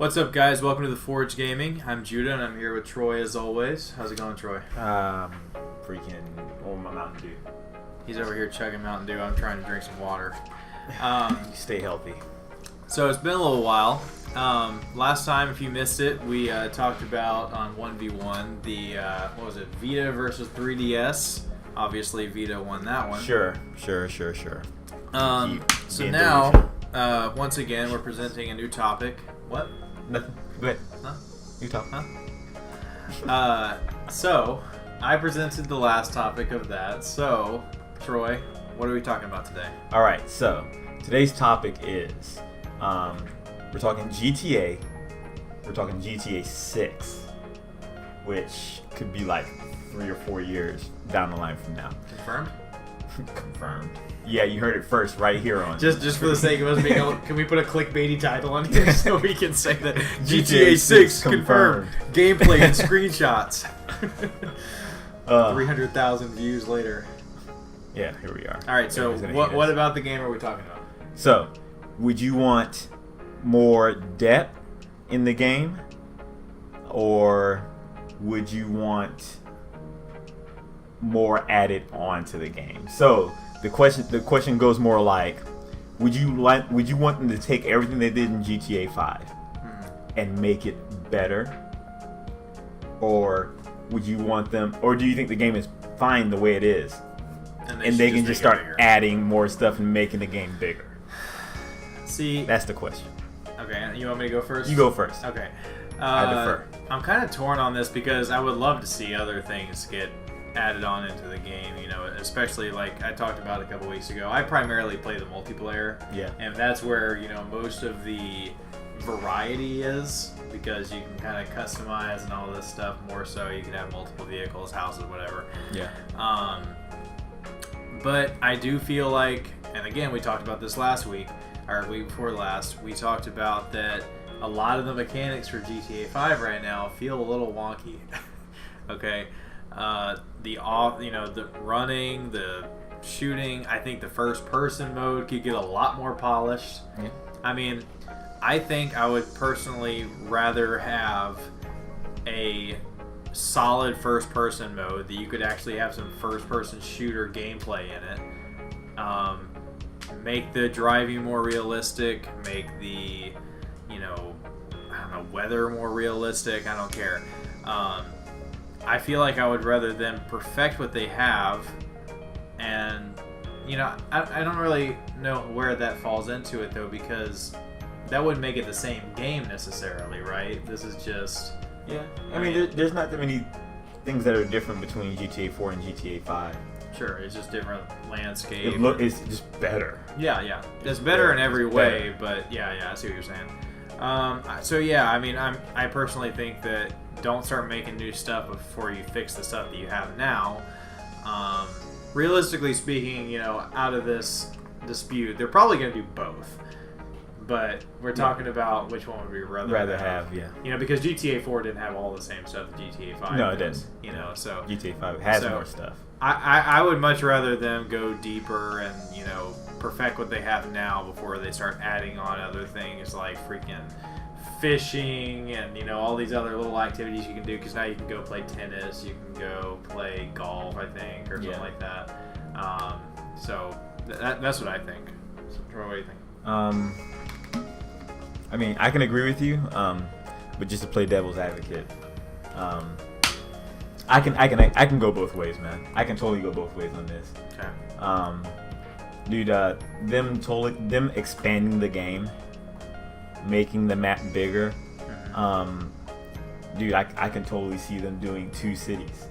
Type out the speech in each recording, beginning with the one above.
What's up, guys? Welcome to the Forge Gaming. I'm Judah, and I'm here with Troy as always. How's it going, Troy? Freaking on my Mountain Dew. He's over here chugging Mountain Dew. I'm trying to drink some water. Stay healthy. So it's been a little while. Last time, if you missed it, we talked about on 1v1 the what was it, Vita versus 3DS. Obviously, Vita won that one. Sure. So now, once again, we're presenting a new topic. What? Nothing. Go ahead. Huh? You talk. Huh? So, I presented the last topic of that. So, Troy, what are we talking about today? All right. So today's topic is we're talking GTA. We're talking GTA 6, which could be like 3 or 4 years down the line from now. Confirmed? Confirmed. Yeah, you heard it first right here on. Just for the sake of us being able, can we put a clickbaity title on here so we can say that GTA 6 confirmed. Gameplay and screenshots. 300,000 views later. Yeah, here we are. All right, so what about the game are we talking about? So, would you want more depth in the game, or would you want more added on to the game? So the question goes more like, would you want them to take everything they did in GTA 5 and make it better, or would you want them, or do you think the game is fine the way it is and they can just start adding more stuff and making the game bigger? See, that's the question. Okay, you want me to go first? You go first. Okay. I defer. I'm kind of torn on this because I would love to see other things get added on into the game, you know, especially like I talked about a couple weeks ago. I primarily play the multiplayer. Yeah. And that's where, you know, most of the variety is, because you can kind of customize and all this stuff more so. You can have multiple vehicles, houses, whatever. Yeah. But I do feel like, and again, we talked about this last week, or week before last, we talked about that a lot of the mechanics for GTA 5 right now feel a little wonky. Okay. The running, the shooting, I think the first person mode could get a lot more polished. Yeah. I mean, I think I would personally rather have a solid first person mode that you could actually have some first person shooter gameplay in it. Make the driving more realistic, make the, weather more realistic. I don't care. I feel like I would rather them perfect what they have, and I don't really know where that falls into it though, because that wouldn't make it the same game necessarily, right? This is just I mean there's not that many things that are different between GTA 4 and GTA 5. Sure, it's just different landscape. It's just better. Yeah, it's better in every way, but I see what you're saying. I personally think that don't start making new stuff before you fix the stuff that you have now. Realistically speaking, out of this dispute, they're probably going to do both. But we're talking about which one would we rather have. Yeah. Because GTA 4 didn't have all the same stuff that GTA 5 No, it does. didn't. So GTA 5 has more stuff. I would much rather them go deeper and, perfect what they have now before they start adding on other things like freaking fishing and, all these other little activities you can do, because now you can go play tennis, you can go play golf, I think, or something like that. So that's what I think. So, Troy, what do you think? I mean, I can agree with you, but just to play devil's advocate, I can go both ways, man. I can totally go both ways on this. Okay. Dude, them expanding the game, making the map bigger. Dude, I can totally see them doing 2 cities,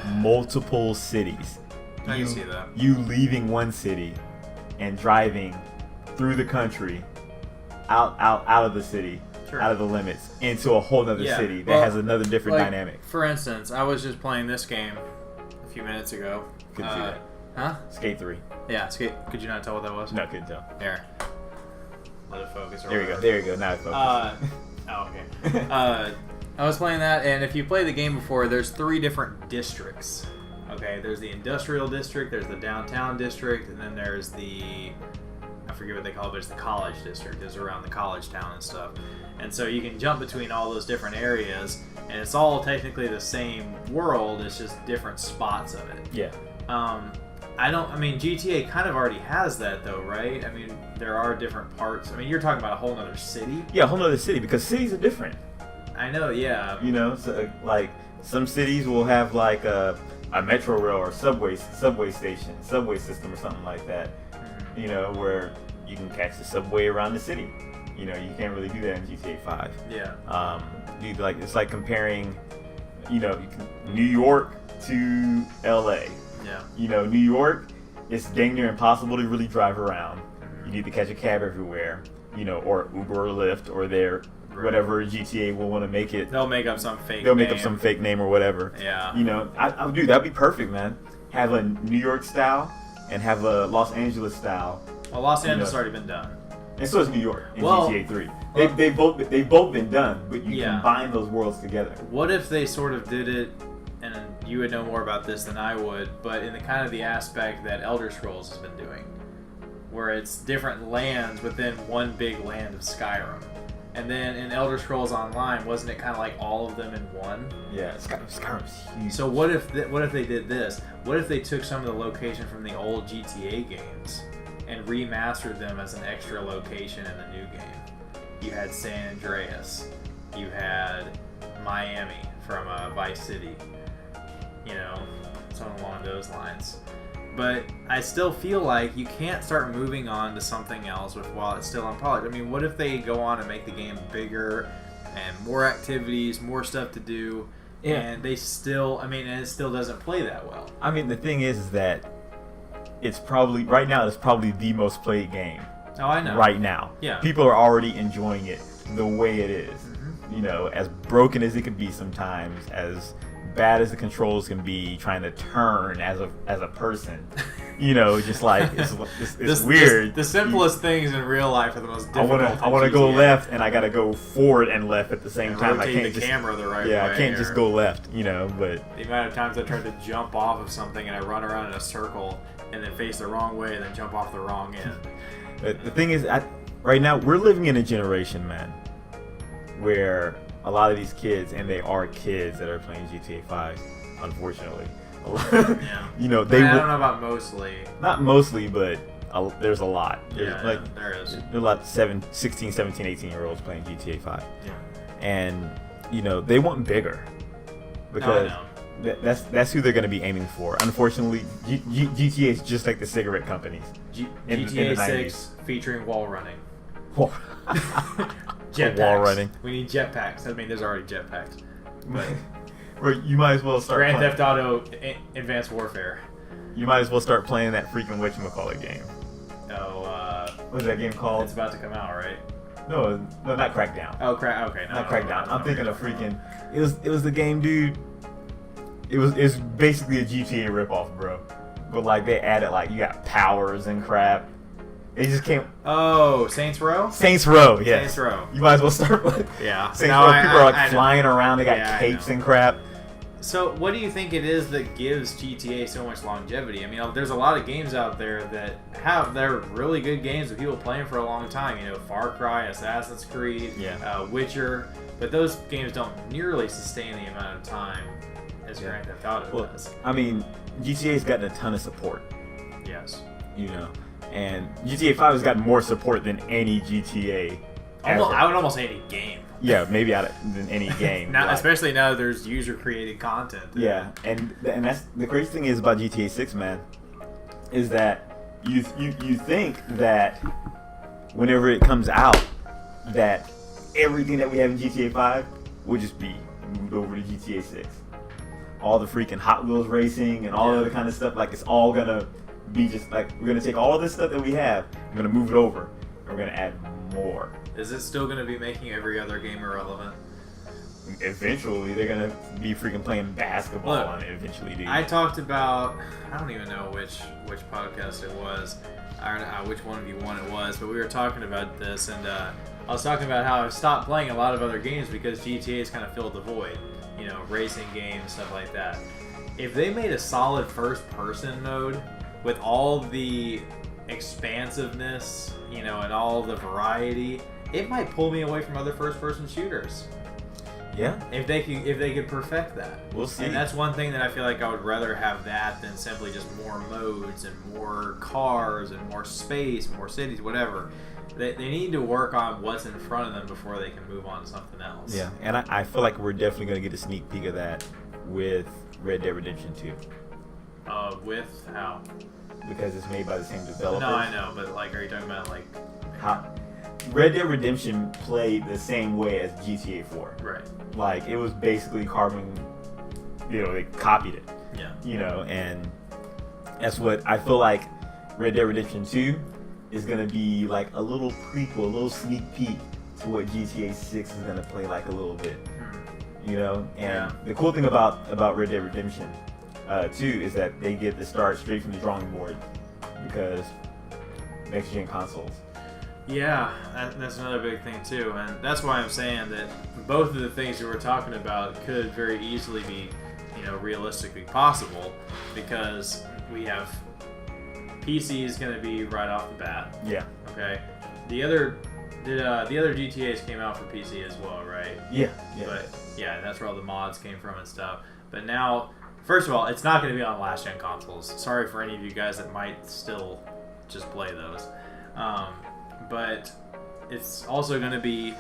multiple cities. I can see that. You leaving one city and driving through the country, out of the city, out of the limits, into a whole other city that has another different dynamic. For instance, I was just playing this game a few minutes ago. Couldn't see that. Huh? Skate 3. Yeah, Skate. Could you not tell what that was? No, couldn't tell. There. Let it focus. There you go. Now it's focused. Okay. I was playing that, and if you play the game before, there's 3 different districts. Okay, there's the industrial district, there's the downtown district, and then there's the, I forget what they call it, but it's the college district. It's around the college town and stuff. And so you can jump between all those different areas, and it's all technically the same world. It's just different spots of it. Yeah. I mean, GTA kind of already has that, though, right? I mean, there are different parts. I mean, you're talking about a whole other city? Yeah, a whole other city, because cities are different. I know, yeah. You know, so, like, some cities will have, like, a metro rail or subway station, subway system or something like that. Mm-hmm. You know, where you can catch the subway around the city. You know, you can't really do that in GTA 5. Yeah. It's like comparing, you know, New York to LA. Yeah. You know, New York, it's dang near impossible to really drive around. You need to catch a cab everywhere, you know, or Uber or Lyft or whatever GTA will want to make it. They'll make up some fake name or whatever. Yeah. You know, dude, that'd be perfect, man. Have a New York style and have a Los Angeles style. Well, Los Angeles has already been done. And so is New York in GTA 3. They've both been done, but you combine those worlds together. What if they sort of did it, and you would know more about this than I would, but in the kind of the aspect that Elder Scrolls has been doing, where it's different lands within one big land of Skyrim. And then in Elder Scrolls Online, wasn't it kind of like all of them in one? Yeah, Skyrim's huge. So what if they did this? What if they took some of the location from the old GTA games and remastered them as an extra location in the new game? You had San Andreas. You had Miami from Vice City. You know, something along those lines. But I still feel like you can't start moving on to something else while it's still unpolished. I mean, what if they go on and make the game bigger and more activities, more stuff to do, and they still, and it still doesn't play that well? I mean, the thing is that it's probably, right now, it's probably the most played game. Oh, I know. Right now. Yeah. People are already enjoying it the way it is. Mm-hmm. You know, as broken as it can be sometimes, as bad as the controls can be, trying to turn as a person, you know, just like it's weird. The simplest things in real life are the most difficult. I want to go left, and I got to go forward and left at the same time. I can't the camera the right way. Yeah, I can't just go left, you know. But the amount of times I tried to jump off of something and I run around in a circle and then face the wrong way and then jump off the wrong end. But the thing is, right now we're living in a generation, man, where a lot of these kids, and they are kids that are playing GTA 5, unfortunately. Yeah. You know, I don't know about mostly. Not mostly, but there's a lot. There is. There's a lot of 16, 17, 18-year-olds playing GTA 5. Yeah. And, you know, they want bigger. Because that's who they're going to be aiming for. Unfortunately, GTA is just like the cigarette companies. GTA 6 featuring wall running. Jetpacks. Wall running. We need jetpacks. I mean, there's already jetpacks. But you might as well start Grand Theft Auto Advanced Warfare. You might as well start playing that freaking whatchamacallit game. What's that game called? It's about to come out, right? No, not Crackdown. Oh, okay. No, not Crackdown. I'm thinking of freaking. It was the game, dude. It's basically a GTA ripoff, bro. But like they added you got powers and crap. They just came. Oh, Saints Row? Saints Row, yes. Saints Row. You might as well start with Yeah. Saints Row. People are flying around. They got capes and crap. So, what do you think it is that gives GTA so much longevity? I mean, there's a lot of games out there that they're really good games that people playing for a long time. You know, Far Cry, Assassin's Creed, Witcher, but those games don't nearly sustain the amount of time as Grand Theft Auto does. I mean, GTA's gotten a ton of support. Yes. You know. And GTA 5 has gotten more support than any GTA ever. I would almost say any game. Yeah, maybe than any game. Now, especially now that there's user-created content. Yeah, and that's the crazy thing is about GTA 6, man, is that you think that whenever it comes out, that everything that we have in GTA 5 will just be moved over to GTA 6. All the freaking Hot Wheels racing and all other kind of stuff, it's all gonna be just we're gonna take all this stuff that we have, we're gonna move it over, and we're gonna add more. Is it still gonna be making every other game irrelevant? Eventually, they're gonna be freaking playing basketball on it. Eventually, dude. I talked about, I don't even know which podcast it was, I don't know which one of you one it was, but we were talking about this, and I was talking about how I've stopped playing a lot of other games because GTA has kind of filled the void. You know, racing games, stuff like that. If they made a solid first-person mode with all the expansiveness, you know, and all the variety, it might pull me away from other first-person shooters. Yeah. If they could perfect that. We'll see. And that's one thing that I feel like I would rather have that than simply just more modes and more cars and more space, more cities, whatever. They need to work on what's in front of them before they can move on to something else. Yeah, and I feel like we're definitely going to get a sneak peek of that with Red Dead Redemption 2. With how? Because it's made by the same developers. No, I know, but like, are you talking about like how? Red Dead Redemption played the same way as GTA 4. Right. Like, it was basically carbon, you know, they copied it. Yeah. You know, and that's what I feel like Red Dead Redemption 2 is going to be like a little prequel, a little sneak peek to what GTA 6 is going to play like a little bit. You know? And the cool thing about Red Dead Redemption 2 is that they get to start straight from the drawing board because next-gen consoles. Yeah, that's another big thing too, and that's why I'm saying that both of the things that we're talking about could very easily be, you know, realistically possible, because we have PC is going to be right off the bat. Yeah. Okay. The other GTAs came out for PC as well, right? Yeah. But yeah, that's where all the mods came from and stuff. But now, first of all, it's not going to be on last gen consoles. Sorry for any of you guys that might still just play those. But it's also going to be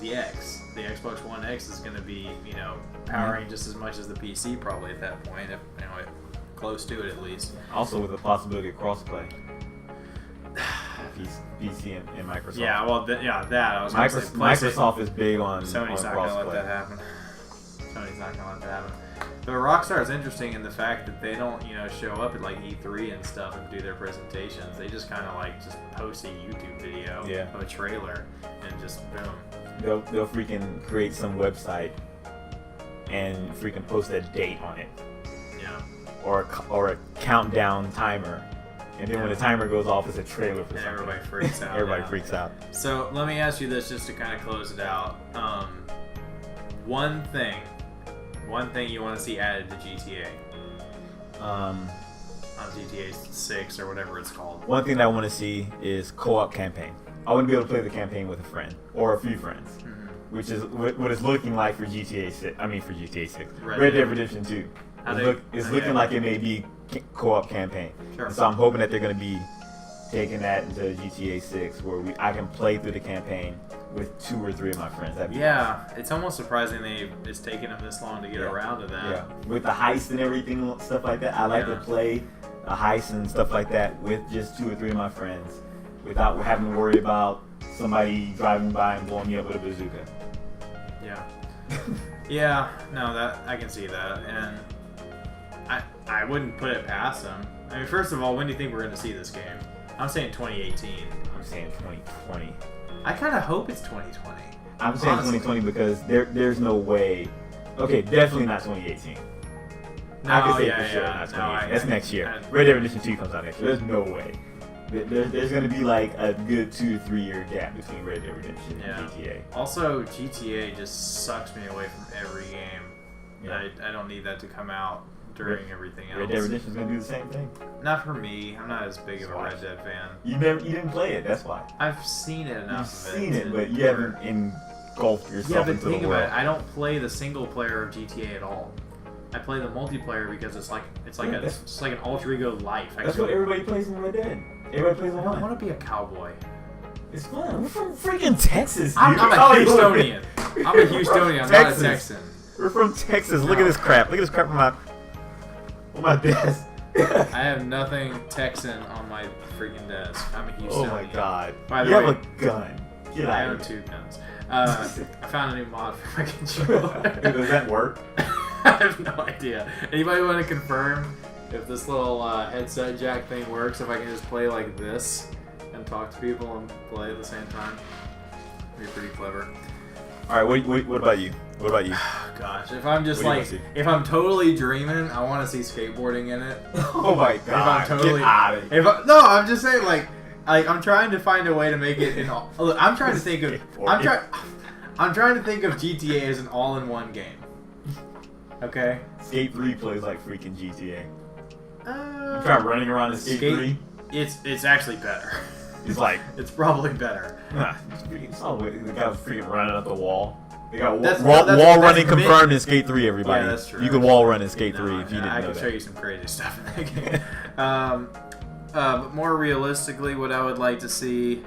the X. The Xbox One X is going to be, you know, powering just as much as the PC probably at that point, if, you know, close to it at least. Also with the possibility of crossplay. PC and Microsoft. Yeah, well, that I was Microsoft is big on Sony's not crossplay. going to let that happen. Sony's not going to let that happen. But Rockstar is interesting in the fact that they don't, you know, show up at like E3 and stuff and do their presentations. They just kind of like just post a YouTube video of a trailer and just boom. They'll freaking create some website and freaking post a date on it. Yeah. Or a countdown timer. And then when the timer goes off, it's a trailer for something. Everybody freaks out. Everybody freaks out. So let me ask you this just to kind of close it out. One thing you want to see added to GTA. On GTA 6 or whatever it's called. One thing that I want to see is co-op campaign. I want to be able to play the campaign with a friend or a few friends, which is what it's looking like for GTA 6. I mean, for GTA 6, Red Dead Redemption 2. It's looking like it may be co-op campaign. Sure. And so I'm hoping that they're going to be taking that into GTA 6, where I can play through the campaign with 2 or 3 of my friends. It's almost surprising it's taken them this long to get around to that. Yeah, with the heist and everything, stuff like that. I like to play a heist and stuff like that with just 2 or 3 of my friends, without having to worry about somebody driving by and blowing me up with a bazooka. Yeah. Yeah. No, that I can see that, and I wouldn't put it past them. I mean, first of all, when do you think we're going to see this game? I'm saying 2018. I'm saying 2020. I kind of hope it's 2020. I'm saying 2020 because there's no way. Okay, definitely not 2018. No, I can say for sure not 2018. That's next year. Red Dead Redemption 2 comes out next year. There's no way. There's going to be like a good 2 to 3 year gap between Red Dead Redemption and GTA. Also, GTA just sucks me away from every game. Yeah. I don't need that to come out during everything else. Red Dead Redemption's gonna do the same thing. Not for me. I'm not as big of a Red Dead fan. You didn't play it. That's why. I've seen it enough. You've seen it, but you haven't engulfed yourself into the world. About it, I don't play the single player of GTA at all. I play the multiplayer because it's like an alter ego life. That's what everybody plays in Red Dead. Everybody plays online. I want to be a cowboy. It's fun. We're from freaking Texas, dude. I'm a Houstonian. I'm a Houstonian. I'm not a Texan. We're from Texas. Look at this crap. Look at this crap on my desk. I have nothing Texan on my freaking desk. I'm a Houstonian. Oh my god. By the you way, have a gun. Get I out own of 2 guns. I found a new mod for my controller. Does that work? I have no idea. Anybody want to confirm if this little headset jack thing works? If I can just play like this and talk to people and play at the same time? It'd be pretty clever. Alright, what about you? What about you? Gosh, if I'm just if I'm totally dreaming, I want to see skateboarding in it. Oh my god, get out of here. No, I'm just saying, like I'm trying to find a way to make it in all. Look, I'm trying to think of. I'm trying to think of GTA as an all-in-one game. Okay. Skate 3 plays like freaking GTA. I'm trying running around in Skate 3. It's actually better. It's like it's probably better. Oh, the guy was freaking running up the wall. They got That's wall running confirmed in Skate 3. Everybody, yeah, that's true. You can wall run in Skate 3 if you didn't know that. I can show you some crazy stuff in that game. But more realistically, what I would like to see,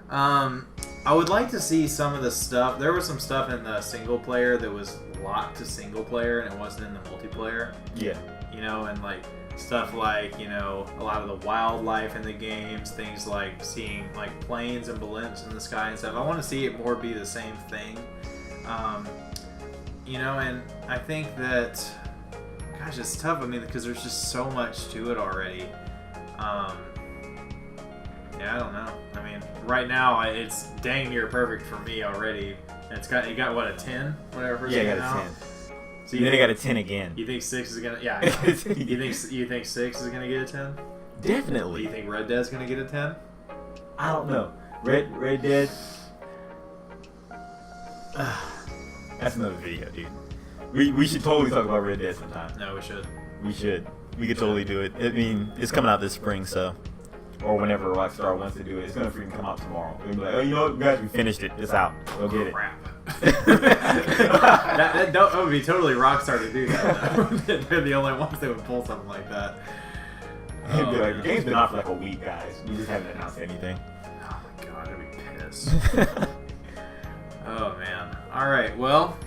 I would like to see some of the stuff. There was some stuff in the single player that was locked to single player, and it wasn't in the multiplayer. Yeah. You know, and like stuff like, you know, a lot of the wildlife in the games, things like seeing like planes and balloons in the sky and stuff. I want to see it more be the same thing. You know, and I think that, gosh, it's tough. I mean, because there's just so much to it already. Yeah, I don't know. I mean, right now it's dang near perfect for me already. And it got what, a 10, whatever. Yeah, it got a 10. So then it got a 10 again. You think 6 is gonna? Yeah. you think 6 is gonna get a 10? Definitely. Do you think Red Dead's gonna get a 10? I don't know. Red Dead. That's another video, dude. We should totally talk about Red Dead sometime. No, we should. We should. We could totally do it. I mean, it's coming out this spring, so. Or whenever Rockstar wants to do it. It's going to freaking come out tomorrow. We'll be like, oh, you know what, guys, we finished it. It's out. Go get it. Crap. that would be totally Rockstar to do that, though. They're the only ones that would pull something like that. It'd be like, the game's been out for like a week, guys. We just haven't announced anything. Oh, my God. I'd be pissed. Oh, man. All right. Well,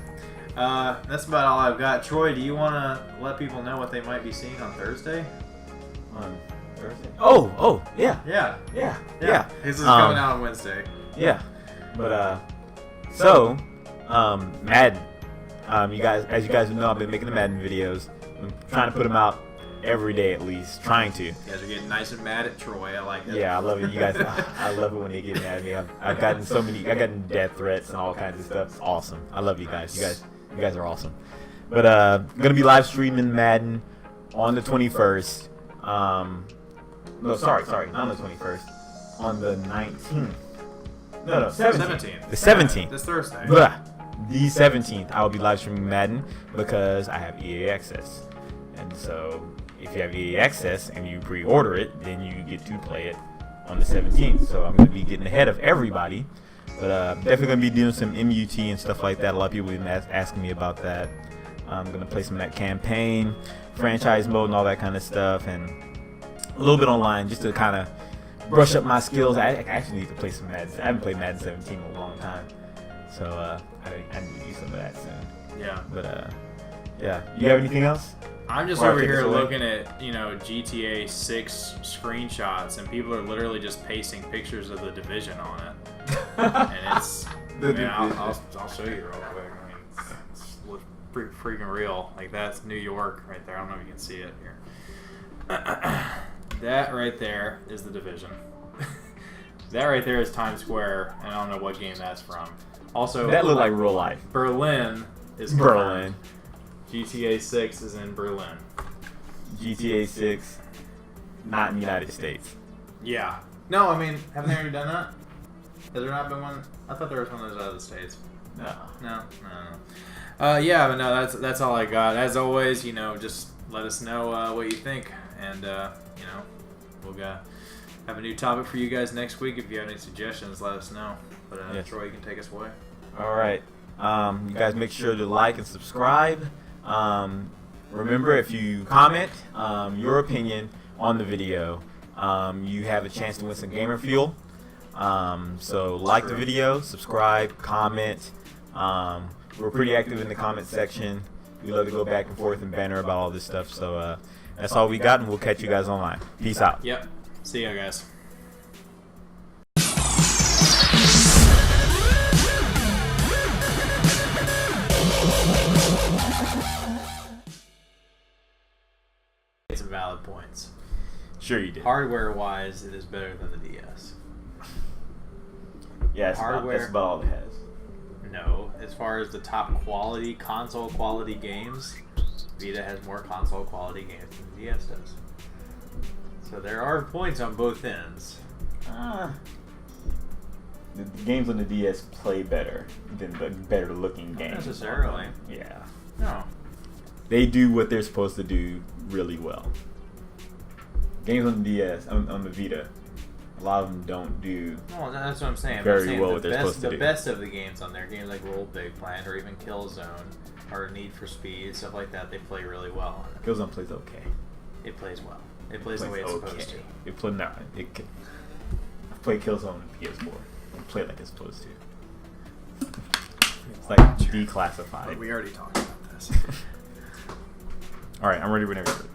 that's about all I've got. Troy, do you want to let people know what they might be seeing on Thursday? On Thursday? Oh, yeah. Yeah. This is coming out on Wednesday. Yeah. But, so, Madden. You guys, as you guys know, I've been making the Madden videos. I'm trying to put them out every day at least. Trying to. You guys are getting nice and mad at Troy. I like that. Yeah, I love it. You guys, I love it when they get mad at me. I've gotten I've gotten death threats and all kinds of stuff. It's awesome. I love you guys. You guys are awesome. But gonna be live streaming Madden on the 21st. No, sorry, not on the 21st. On the 19th. No, 17th. The 17th. This Thursday. Blah. The 17th, I will be live streaming Madden because I have EA Access. And so, if you have EA Access and you pre-order it, then you get to play it on the 17th. So, I'm going to be getting ahead of everybody. But definitely going to be doing some MUT and stuff like that. A lot of people have been asking me about that. I'm going to play some of that campaign, franchise mode, and all that kind of stuff. And a little bit online just to kind of brush up my skills. I actually need to play some Madden. I haven't played Madden 17 in a long time. So I need to do some of that soon. Yeah. But yeah. You have anything else? I'm just over here looking at, you know, GTA 6 screenshots, and people are literally just pasting pictures of the Division on it. And it's, I'll show you real quick. I mean, it's pretty freaking real. Like, that's New York right there. I don't know if you can see it here. That right there is the Division. That right there is Times Square, and I don't know what game that's from. Also, that looked like real life. Berlin is Berlin. GTA 6 is in Berlin. GTA 6, not in the United States. Yeah. No, I mean, haven't they already done that? Has there not been one? I thought there was one of those out of the States. No. Yeah, but no, that's all I got. As always, you know, just let us know what you think, and you know, we'll have a new topic for you guys next week. If you have any suggestions, let us know. But yes. Troy, you can take us away. All right. You guys make sure to like and subscribe. Remember, if you comment your opinion on the video, you have a chance to win some gamer fuel. So like the video, subscribe, comment. We're pretty active in the comment section. We love to go back and forth and banter about all this stuff. So that's all we got, and we'll catch you guys online. Peace out. Yep. See ya, guys. Some valid points. Sure you did. Hardware-wise, it is better than the DS. Yeah, that's about all it has. No, as far as the top quality, console quality games, Vita has more console quality games than the DS does. So there are points on both ends. The games on the DS play better than the better looking games. Not necessarily. Yeah. No. They do what they're supposed to do really well. Games on the DS, on the Vita, a lot of them don't do. Well, that's what I'm saying. Very well what they're supposed to the do. best of the games on there, games like Roll Big Planet or even Killzone or Need for Speed, stuff like that, they play really well. Killzone plays okay. It plays well. It plays the way it's supposed to. It play now. I played Killzone on PS4. It played like it's supposed to. It's like declassified. But we already talked about this. All right, I'm ready whenever you're ready.